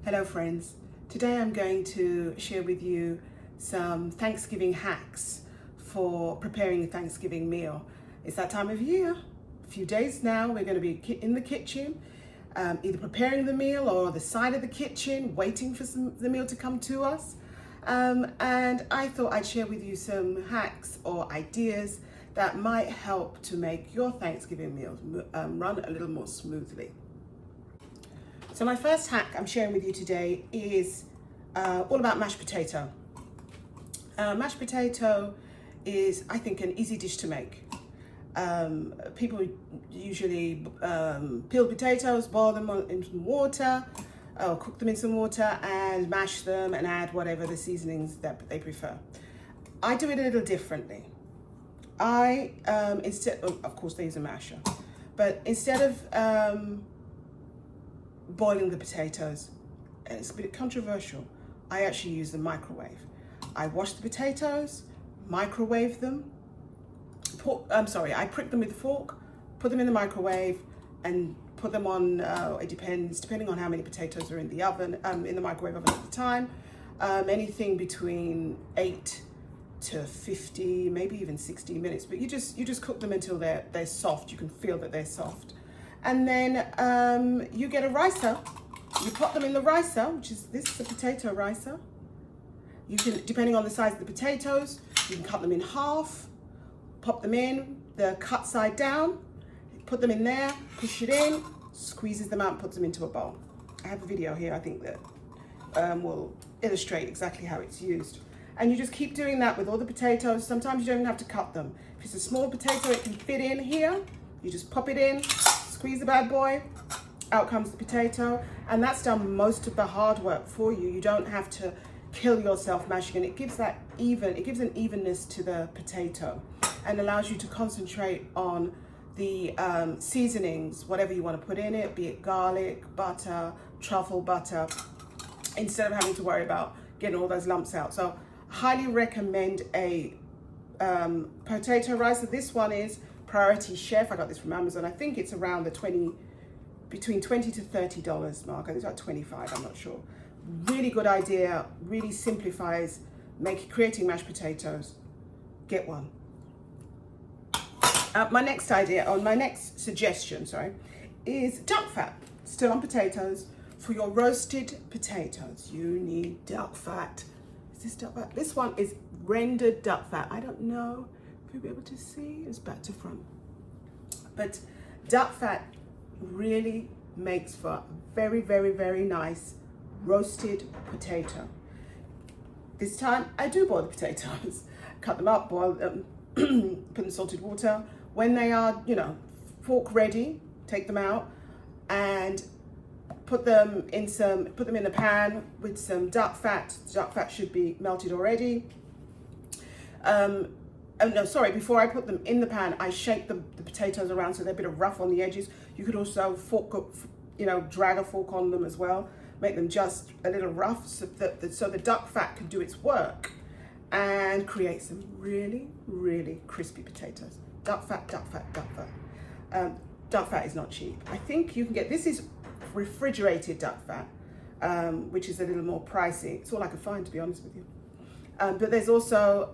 Hello friends, today I'm going to share with you some Thanksgiving hacks for preparing a Thanksgiving meal. It's that time of year, a few days now, we're going to be in the kitchen, either preparing the meal or the side of the kitchen, waiting for the meal to come to us. And I thought I'd share with you some hacks or ideas that might help to make your Thanksgiving meals run a little more smoothly. So my first hack I'm sharing with you today is all about mashed potato. Mashed potato is, I think, an easy dish to make. People usually peel potatoes, boil them in some water, or cook them in some water and mash them and add whatever the seasonings that they prefer. I do it a little differently. Instead, of course they use a masher, but instead of boiling the potatoes, and it's a bit controversial, I actually use the microwave. I wash the potatoes, microwave them, I prick them with a fork, put them in the microwave and put them on, depending on how many potatoes are in the oven, in the microwave oven at the time, anything between 8 to 50, maybe even 60 minutes, but you just cook them until they're soft. You can feel that they're soft. And then you get a ricer, you put them in the ricer, which is a potato ricer. You can, depending on the size of the potatoes, you can cut them in half, pop them in, the cut side down, put them in there, push it in, squeezes them out and puts them into a bowl. I have a video here, I think, that will illustrate exactly how it's used. And you just keep doing that with all the potatoes. Sometimes you don't even have to cut them. If it's a small potato, it can fit in here. You just pop it in, squeeze the bad boy, out comes the potato, and that's done most of the hard work for you. You don't have to kill yourself mashing it. It gives an evenness to the potato and allows you to concentrate on the seasonings, whatever you want to put in it, be it garlic, butter, truffle butter, instead of having to worry about getting all those lumps out. So highly recommend a potato ricer. This one is Priority Chef. I got this from Amazon. I think it's around the between $20 to $30 mark. I think it's about 25, I'm not sure. Really good idea, really simplifies creating mashed potatoes. Get one. My next suggestion, is duck fat. Still on potatoes. For your roasted potatoes, you need duck fat. Is this duck fat? This one is rendered duck fat. I don't know if you'll be able to see. It's back to front. But duck fat really makes for a very, very, very nice roasted potato. This time I do boil the potatoes. Cut them up, boil them, put them in salted water. When they are, fork ready, take them out and put them in the pan with some duck fat. Duck fat should be melted already. Before I put them in the pan, I shake the potatoes around so they're a bit of rough on the edges. You could also drag a fork on them as well. Make them just a little rough so the duck fat can do its work and create some really, really crispy potatoes. Duck fat, duck fat, duck fat. Duck fat is not cheap. I think you can get, this is refrigerated duck fat, which is a little more pricey. It's all I could find, to be honest with you. But there's also,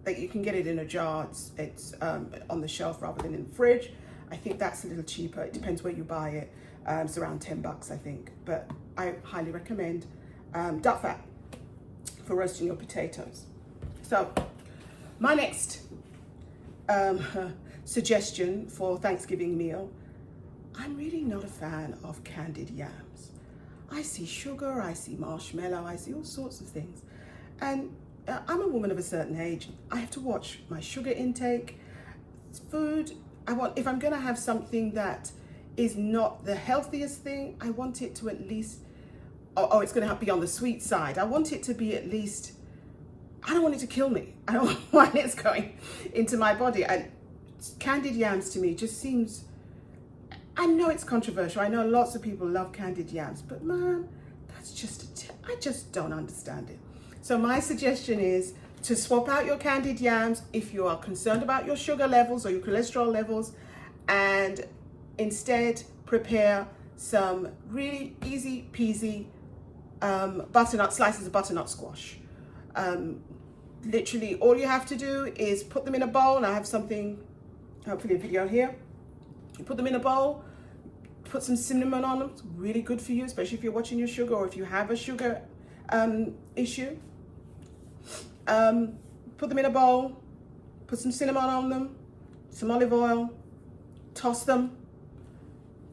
that you can get it in a jar. It's on the shelf rather than in the fridge. I think that's a little cheaper. It depends where you buy it. It's around $10, I think. But I highly recommend duck fat for roasting your potatoes. So my next suggestion for Thanksgiving meal, I'm really not a fan of candied yams. I see sugar, I see marshmallow, I see all sorts of things. And I'm a woman of a certain age. I have to watch my sugar intake. Food, if I'm gonna have something that is not the healthiest thing, I want it to at least, it's gonna be on the sweet side. I want it to be at least, I don't want it to kill me. I don't want it's going into my body. Candied yams to me just seems, I know it's controversial. I know lots of people love candied yams, but man, I just don't understand it. So my suggestion is to swap out your candied yams if you are concerned about your sugar levels or your cholesterol levels, and instead prepare some really easy peasy butternut slices of butternut squash. Literally all you have to do is put them in a bowl, and I have something, hopefully a video here. You put them in a bowl, put some cinnamon on them. It's really good for you, especially if you're watching your sugar or if you have a sugar issue. Put them in a bowl, put some cinnamon on them, some olive oil, toss them,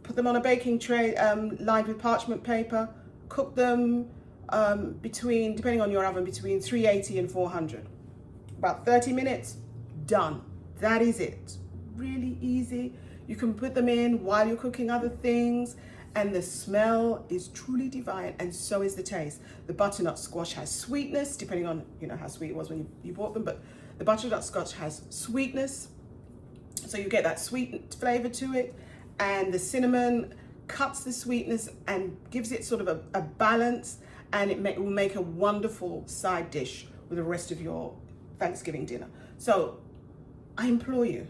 put them on a baking tray lined with parchment paper, cook them between, depending on your oven, between 380 and 400. About 30 minutes, done. That is it. Really easy. You can put them in while you're cooking other things, and the smell is truly divine, and so is the taste. The butternut squash has sweetness, depending on how sweet it was when you bought them, but the butternut squash has sweetness, so you get that sweet flavor to it, and the cinnamon cuts the sweetness and gives it sort of a balance, and it will make a wonderful side dish with the rest of your Thanksgiving dinner. So I implore you,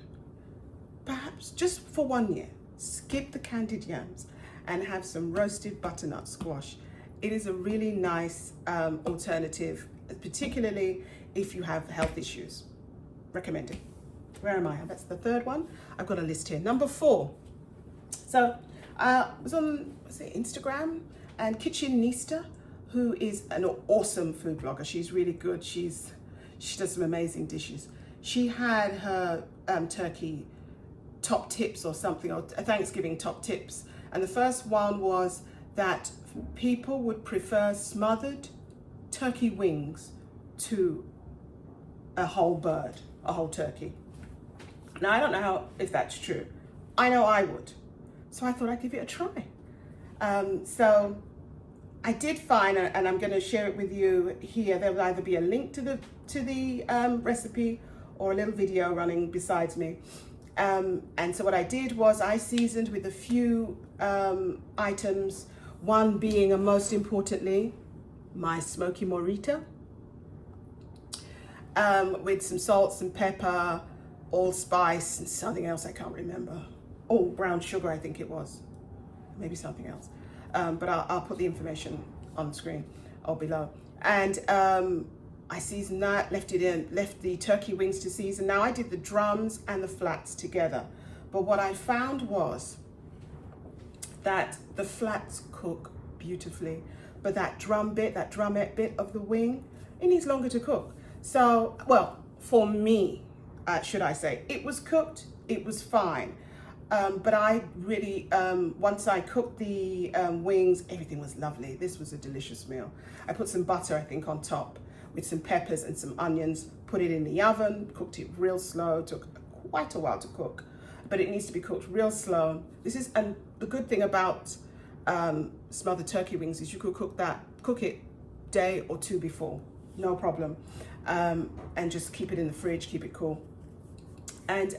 perhaps just for 1 year, skip the candied yams and have some roasted butternut squash. It is a really nice alternative, particularly if you have health issues. Recommend it. Where am I? That's the third one. I've got a list here. Number 4. So I was on Instagram, and Kitchenista, who is an awesome food blogger. She's really good. She does some amazing dishes. She had her turkey top tips or something, or Thanksgiving top tips. And the first one was that people would prefer smothered turkey wings to a whole bird, a whole turkey. Now, I don't know if that's true. I know I would. So I thought I'd give it a try. So I did find, and I'm going to share it with you here, there will either be a link to the recipe or a little video running besides me. And so what I did was I seasoned with a few items, one being, and most importantly, my smoky morita, with some salt, some pepper, allspice, and something else I can't remember. Oh, brown sugar, I think it was. Maybe something else. But I'll put the information on the screen or below. And I seasoned that, left the turkey wings to season. Now I did the drums and the flats together. But what I found was that the flats cook beautifully, but that drumette bit of the wing, it needs longer to cook. So, well, for me, should I say, it was cooked, it was fine. But I really, once I cooked the wings, everything was lovely. This was a delicious meal. I put some butter, I think, on top with some peppers and some onions, put it in the oven, cooked it real slow, took quite a while to cook, but it needs to be cooked real slow. And the good thing about smothered turkey wings is you could cook it day or two before, no problem. And just keep it in the fridge, keep it cool. And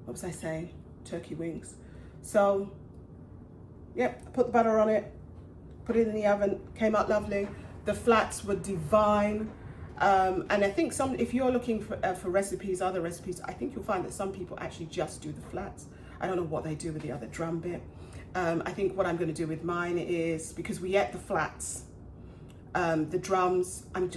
what was I saying? Turkey wings. So, yep, I put the butter on it, put it in the oven, came out lovely. The flats were divine. And I think if you're looking for recipes, other recipes, I think you'll find that some people actually just do the flats. I don't know what they do with the other drum bit. I think what I'm going to do with mine is, because we ate the flats, the drums, I'm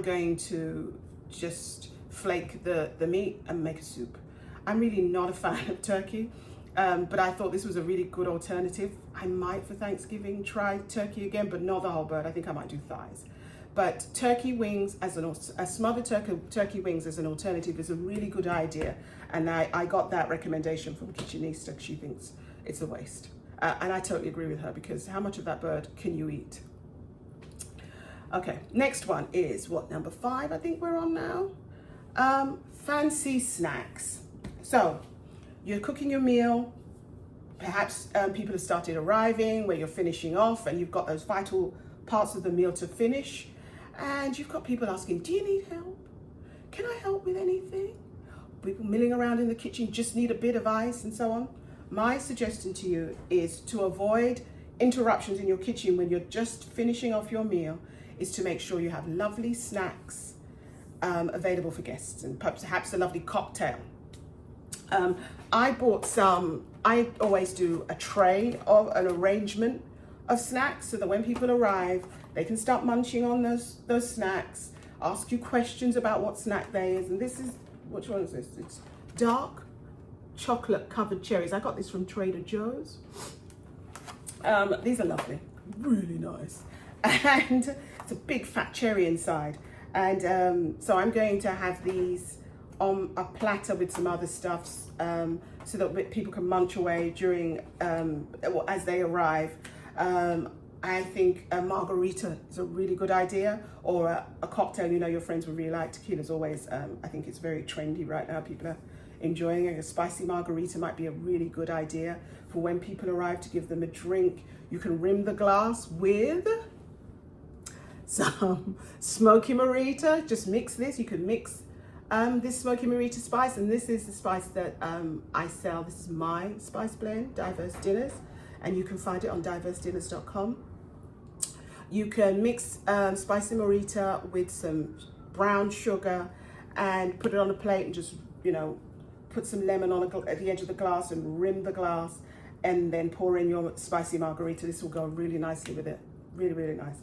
going to just flake the meat and make a soup. I'm really not a fan of turkey, but I thought this was a really good alternative. I might, for Thanksgiving, try turkey again, but not the whole bird. I think I might do thighs. But turkey wings, smothered turkey wings as an alternative is a really good idea. And I got that recommendation from Kitchenista. She thinks it's a waste. And I totally agree with her, because how much of that bird can you eat? Okay, next one is number 5, I think we're on now. Fancy snacks. So you're cooking your meal, perhaps people have started arriving where you're finishing off, and you've got those vital parts of the meal to finish, and you've got people asking, do you need help? Can I help with anything? People milling around in the kitchen, just need a bit of ice and so on. My suggestion to you is to avoid interruptions in your kitchen when you're just finishing off your meal, is to make sure you have lovely snacks available for guests, and perhaps a lovely cocktail. I bought some, I always do a tray of an arrangement of snacks so that when people arrive, they can start munching on those snacks, ask you questions about what snack they is. And this is, which one is this? It's dark chocolate covered cherries. I got this from Trader Joe's. These are lovely, really nice. And it's a big fat cherry inside. And so I'm going to have these on a platter with some other stuffs so that people can munch away during, as they arrive. I think a margarita is a really good idea, or a cocktail you know your friends would really like. Tequila's always, I think it's very trendy right now. People are enjoying it. A spicy margarita might be a really good idea for when people arrive, to give them a drink. You can rim the glass with some smoky marita. Just mix this. You can mix this smoky marita spice, and this is the spice that I sell. This is my spice blend, Diverse Dinners, and you can find it on diversedinners.com. You can mix spicy marita with some brown sugar and put it on a plate, and just, you know, put some lemon on at the edge of the glass and rim the glass, and then pour in your spicy margarita. This will go really nicely with it. Really, really nice.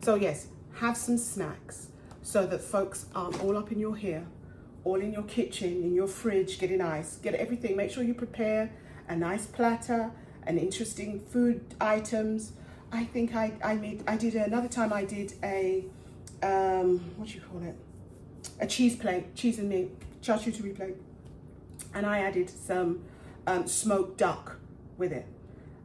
So yes, have some snacks so that folks aren't all up in your hair, all in your kitchen, in your fridge, getting ice. Get everything. Make sure you prepare a nice platter and interesting food items. I think I did another time. I did a what do you call it? A cheese plate, cheese and meat, charcuterie plate, and I added some smoked duck with it.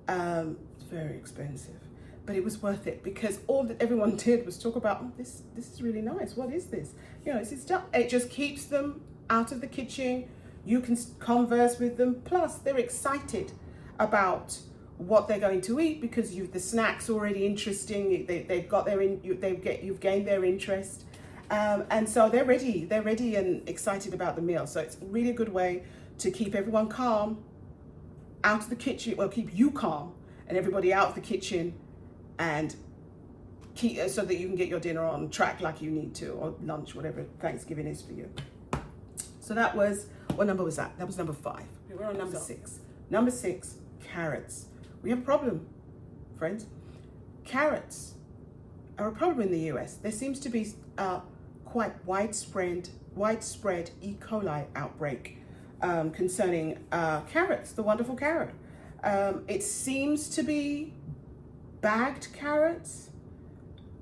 It's very expensive, but it was worth it, because all that everyone did was talk about, oh, this is really nice. What is this? You know, it's duck. It just keeps them out of the kitchen. You can converse with them. Plus, they're excited about what they're going to eat, because the snack's already interesting. They've got you've gained their interest, and so they're ready and excited about the meal. So it's a really good way to keep everyone calm out of the kitchen, well, keep you calm and everybody out of the kitchen, and keep so that you can get your dinner on track like you need to, or lunch, whatever Thanksgiving is for you. So that was, what number was that? That was number 5. We're on number 6. Number 6, carrots. We have a problem, friends. Carrots are a problem in the US. There seems to be quite widespread E. coli outbreak concerning carrots, the wonderful carrot. It seems to be bagged carrots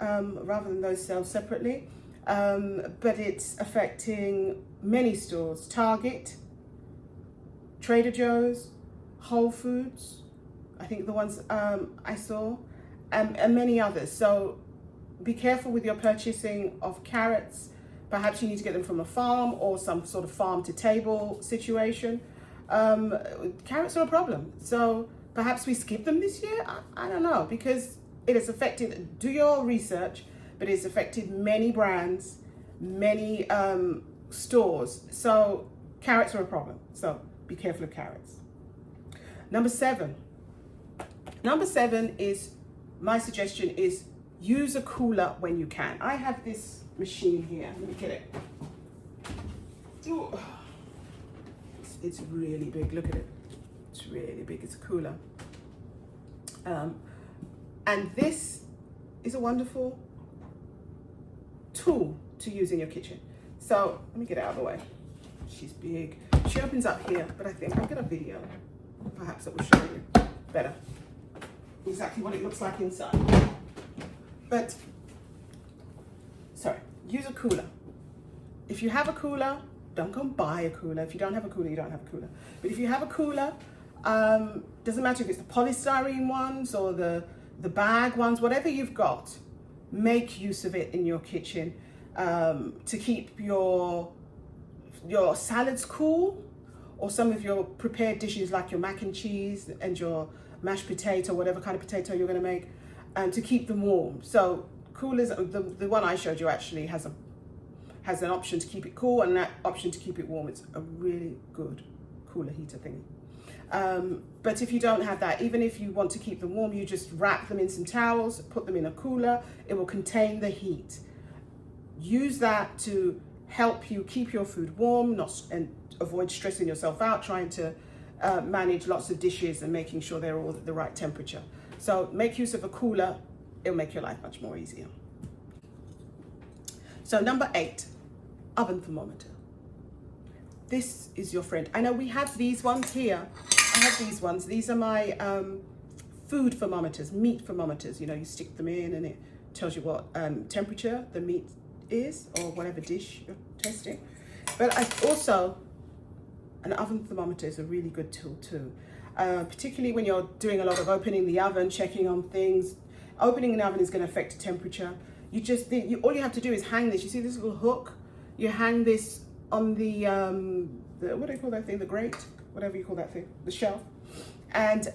rather than those sold separately, but it's affecting many stores: Target, Trader Joe's, Whole Foods, I think the ones I saw, and many others. So be careful with your purchasing of carrots. Perhaps you need to get them from a farm or some sort of farm to table situation. Carrots are a problem. So perhaps we skip them this year. I don't know, because it has affected, do your research, but it's affected many brands, many stores. So carrots are a problem. So be careful of carrots. Number 7 is, my suggestion is, use a cooler when you can. I have this machine here. Let me get it. Ooh. It's really big. Look at it. It's really big. It's a cooler. And this is a wonderful tool to use in your kitchen. So let me get it out of the way. She's big. She opens up here, but I think I'll get a video. Perhaps it will show you better exactly what it looks like inside. But, sorry, use a cooler. If you have a cooler, don't go and buy a cooler. If you don't have a cooler, you don't have a cooler. But if you have a cooler, doesn't matter if it's the polystyrene ones or the bag ones, whatever you've got, make use of it in your kitchen to keep your salads cool, or some of your prepared dishes like your mac and cheese and your mashed potato, whatever kind of potato you're going to make, and to keep them warm. So coolers, the one I showed you actually has an option to keep it cool and that option to keep it warm. It's a really good cooler heater thing. But if you don't have that, even if you want to keep them warm, you just wrap them in some towels, put them in a cooler. It will contain the heat. Use that to help you keep your food warm, and avoid stressing yourself out trying to manage lots of dishes and making sure they're all at the right temperature. So make use of a cooler. It'll make your life much more easier. So number 8, oven thermometer. This is your friend. I know we have these ones here. I have these ones. These are my food thermometers, meat thermometers. You know, you stick them in and it tells you what temperature the meat is or whatever dish you're testing. But an oven thermometer is a really good tool too. Particularly when you're doing a lot of opening the oven, checking on things. Opening an oven is going to affect the temperature. All you have to do is hang this. You see this little hook? You hang this on the what do you call that thing? The grate, whatever you call that thing, the shelf, and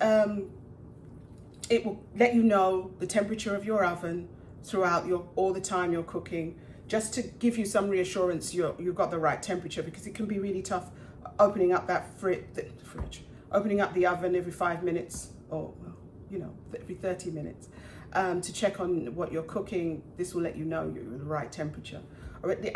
it will let you know the temperature of your oven throughout all the time you're cooking, just to give you some reassurance you've got the right temperature, because it can be really tough opening up the fridge, opening up the oven every 5 minutes or every 30 minutes. To check on what you're cooking. This will let you know you're the right temperature.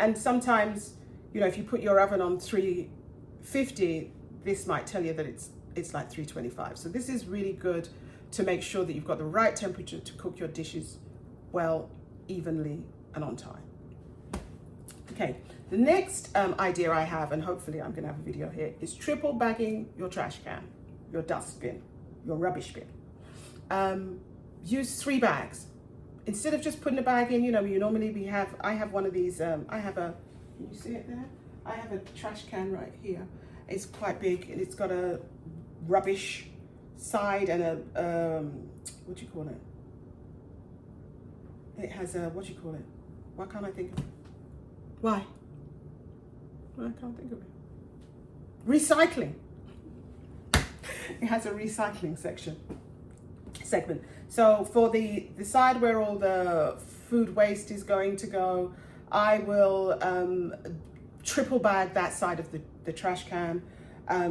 And sometimes, if you put your oven on 350, this might tell you that it's like 325. So this is really good to make sure that you've got the right temperature to cook your dishes well, evenly, and on time. Okay, the next idea I have, and hopefully I'm going to have a video here, is triple bagging your trash can, your dust bin, your rubbish bin. Use 3 bags instead of just putting a bag in. I have one of these. Can you see it there? I have a trash can right here. It's quite big and it's got a rubbish side and a what do you call it? It has a what do you call it? Why can't I think of it? Why? I can't think of it. Recycling. It has a recycling segment. So for the side where all the food waste is going to go, I will triple bag that side of the trash can,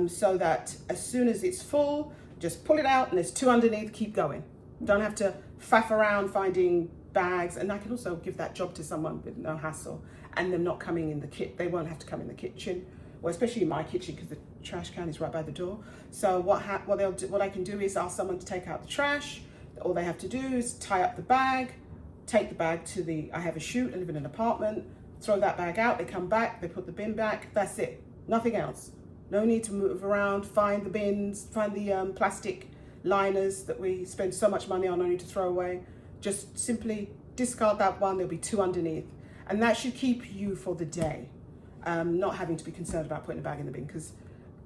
so that as soon as it's full, just pull it out and there's 2 underneath, keep going. Don't have to faff around finding bags. And I can also give that job to someone with no hassle and them not coming in the kit. They won't have to come in the kitchen, or especially in my kitchen because the trash can is right by the door. So what I can do is ask someone to take out the trash. All they have to do is tie up the bag, take the bag to I have a chute, I live in an apartment, throw that bag out, they come back, they put the bin back, that's it, nothing else. No need to move around, find the bins, find the plastic liners that we spend so much money on only to throw away. Just simply discard that one, there'll be 2 underneath. And that should keep you for the day, not having to be concerned about putting a bag in the bin, because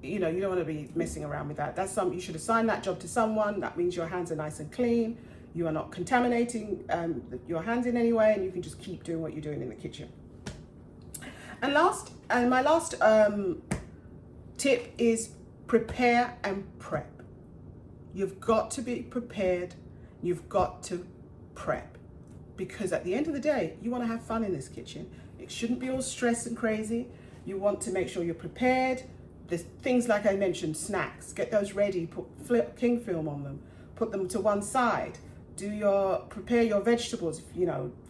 you don't want to be messing around with that. You should assign that job to someone. That means your hands are nice and clean. You are not contaminating your hands in any way, and you can just keep doing what you're doing in the kitchen. And my last tip is prepare and prep. You've got to be prepared. You've got to prep, because at the end of the day, you want to have fun in this kitchen. It shouldn't be all stress and crazy. You want to make sure you're prepared. There's things like I mentioned, snacks, get those ready, put cling film on them, put them to one side, prepare your vegetables,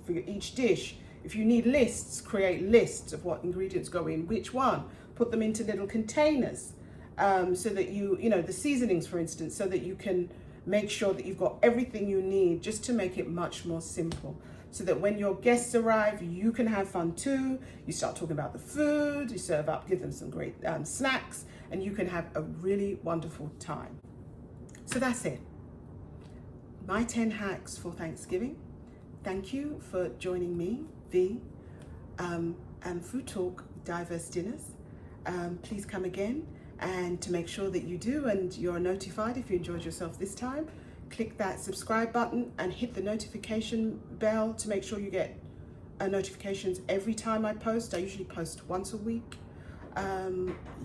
for each dish. If you need lists, create lists of what ingredients go in which one, put them into little containers, so that the seasonings, for instance, so that you can make sure that you've got everything you need, just to make it much more simple. So that when your guests arrive, you can have fun too. You start talking about the food, you serve up, give them some great snacks, and you can have a really wonderful time. So that's it. My 10 hacks for Thanksgiving. Thank you for joining me, V, and Food Talk Diverse Dinners. Please come again, and to make sure that you do and you're notified if you enjoyed yourself this time, click that subscribe button and hit the notification bell to make sure you get notifications every time I post. I usually post once a week,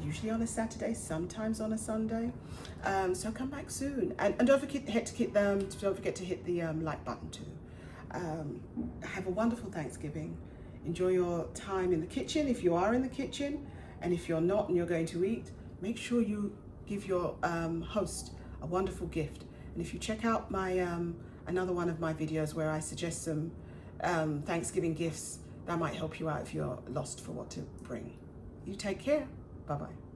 usually on a Saturday, sometimes on a Sunday. So come back soon, and don't forget to hit the like button too. Have a wonderful Thanksgiving. Enjoy your time in the kitchen if you are in the kitchen, and if you're not and you're going to eat, make sure you give your host a wonderful gift. And if you check out my another one of my videos where I suggest some Thanksgiving gifts, that might help you out if you're lost for what to bring. You take care. Bye-bye.